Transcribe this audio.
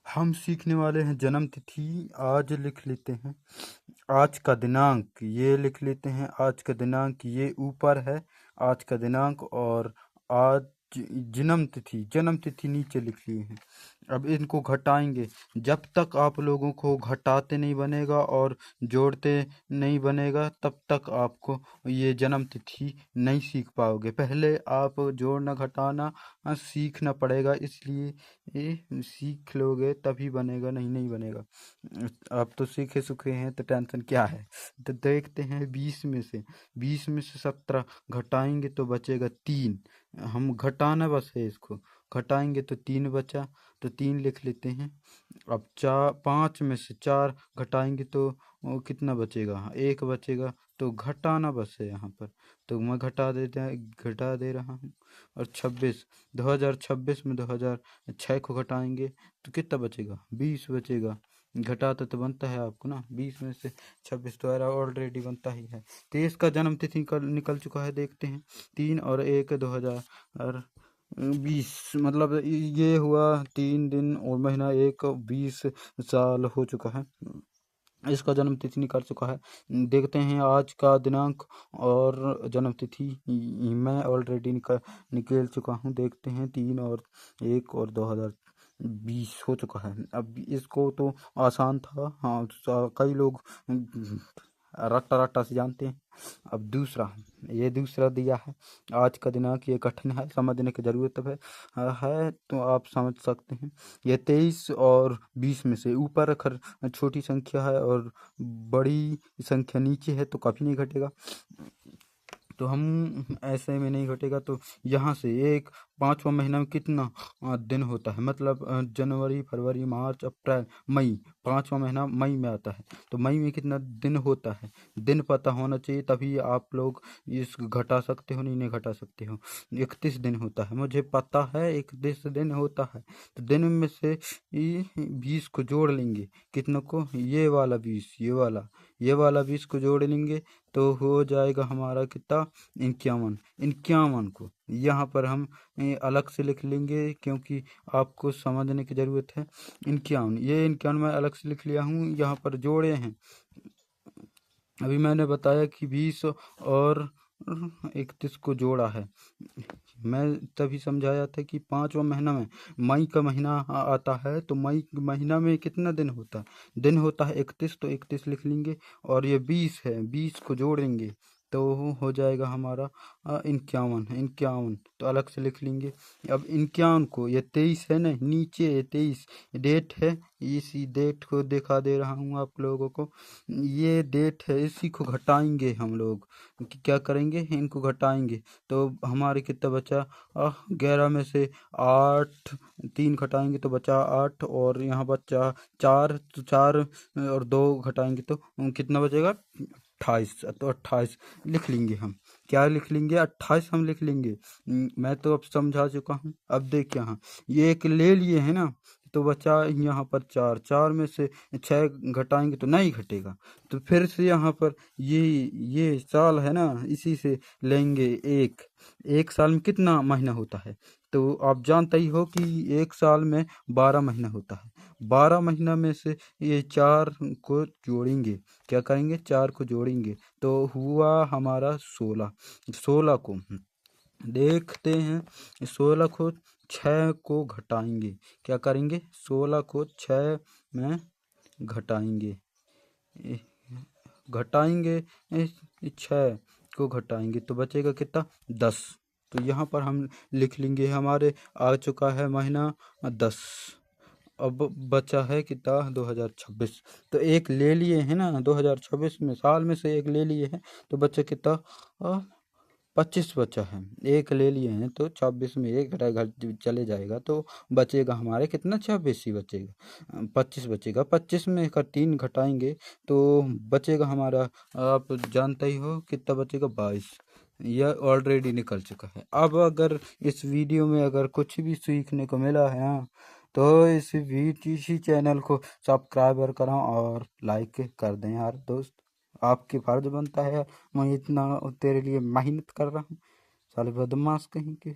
हम सीखने वाले हैं जन्म तिथि। आज लिख लेते हैं आज का दिनांक, ये लिख लेते हैं आज का दिनांक, ये ऊपर है आज का दिनांक, और आज जन्म तिथि नीचे लिख लिए हैं। अब इनको घटाएंगे। जब तक आप लोगों को घटाते नहीं बनेगा और जोड़ते नहीं बनेगा तब तक आपको ये जन्म तिथि नहीं सीख पाओगे। पहले आप जोड़ना घटाना सीखना पड़ेगा, इसलिए ये सीख लोगे तभी बनेगा, नहीं बनेगा। आप तो सीखे सुखे हैं तो टेंशन क्या है। तो देखते हैं 20 में से 17 घटाएंगे तो बचेगा 3। हम घटाना बस है, इसको घटाएंगे तो 3 बचा, तो 3 लिख लेते हैं। अब 5 में से 4 घटाएंगे तो वो कितना बचेगा, 1 बचेगा। तो घटाना बस है यहाँ पर, तो मैं घटा दे रहा हूँ। और 2026 में 2006 को घटाएंगे तो कितना बचेगा, 20 बचेगा। घटाता तो बनता है आपको ना, 20 में से 26 तो ऑलरेडी बनता ही है। 23 का जन्म तिथि निकल चुका है, देखते हैं। 3 और 1 2020, मतलब ये हुआ 3 दिन और महीना 1, 20 साल हो चुका है। इसका जन्म तिथि निकल चुका है। देखते हैं आज का दिनांक और जन्म तिथि मैं ऑलरेडी निकल चुका हूँ। देखते हैं 3 और 1 और 2020 हो चुका है। अब इसको तो आसान था, हाँ कई लोग रट्टा रट्टा से जानते हैं। अब दूसरा दिया है आज का दिनांक, ये कठिन है, समझने की जरूरत है तो आप समझ सकते हैं। ये 23 और 20 में से ऊपर अखर छोटी संख्या है और बड़ी संख्या नीचे है, तो कभी नहीं घटेगा। तो हम ऐसे में नहीं घटेगा। तो यहाँ से एक 5वां महीना में कितना दिन होता है, मतलब जनवरी फरवरी मार्च अप्रैल मई, 5वां महीना मई में आता है। तो मई में कितना दिन होता है, दिन पता होना चाहिए, तभी आप लोग इस घटा सकते हो, नहीं घटा सकते हो। 31 दिन होता है, मुझे पता है 31 दिन होता है। तो दिन में से 20 को जोड़ लेंगे, कितनों को, ये वाला 20, ये वाला 20 को जोड़ लेंगे तो हो जाएगा हमारा कितना, 51 को यहाँ पर हम अलग से लिख लेंगे क्योंकि आपको समझने की ज़रूरत है। 51, ये 51 मैं अलग से लिख लिया हूँ, यहाँ पर जोड़े हैं। अभी मैंने बताया कि 20 और 31 को जोड़ा है। मैं तभी समझाया था कि 5वां महीना में मई का महीना आता है, तो मई महीना में कितना दिन होता है, दिन होता है 31, तो 31 लिख लेंगे। और ये 20 है, 20 को जोड़ेंगे तो हो जाएगा हमारा 51, तो अलग से लिख लेंगे। अब 51 को, ये 23 है ना, नीचे 23 डेट है, इसी डेट को दिखा दे रहा हूँ आप लोगों को, ये डेट है, इसी को घटाएंगे हम लोग। क्या करेंगे, इनको घटाएंगे तो हमारे कितना बचा, 11 में से 8, 3 घटाएंगे तो बचा 8, और यहाँ बचा 4, तो 4 और 2 घटाएंगे तो कितना बचेगा, 28। तो 28 लिख लेंगे हम। क्या लिख लेंगे, 28 हम लिख लेंगे। मैं तो अब समझा चुका हूँ। अब देख यहाँ ये एक ले लिए है ना, तो बचा यहाँ पर 4 में से 6 घटाएंगे तो नहीं घटेगा। तो फिर से यहाँ पर ये साल है ना, इसी से लेंगे। एक साल में कितना महीना होता है, तो आप जानते ही हो कि एक साल में 12 महीना होता है। 12 महीना में से ये 4 को जोड़ेंगे, क्या करेंगे, 4 को जोड़ेंगे तो हुआ हमारा 16 को देखते हैं। 16 को 6 को घटाएंगे, क्या करेंगे, 16 को 6 में घटाएंगे, 6 को घटाएंगे तो बचेगा कितना, 10। तो यहाँ पर हम लिख लेंगे हमारे आ चुका है महीना 10। अब बचा है कितना, 2026। तो एक ले लिए हैं ना, 2026 में साल में से एक ले लिए हैं, तो बचा कितना, 25 बचा है। एक ले लिए हैं तो 26 में एक घर चले जाएगा तो बचेगा हमारे कितना, 26 ही बचेगा, 25 बचेगा। 25 में का 3 घटाएंगे तो बचेगा हमारा, आप जानते ही हो कितना बचेगा, 22। यह ऑलरेडी निकल चुका है। अब अगर इस वीडियो में अगर कुछ भी सीखने को मिला है ना, तो इसी चैनल को सब्सक्राइबर करें और लाइक कर दें यार दोस्त, आपके फर्ज बनता है। मैं इतना तेरे लिए मेहनत कर रहा हूँ, साले बदमाश कहीं के।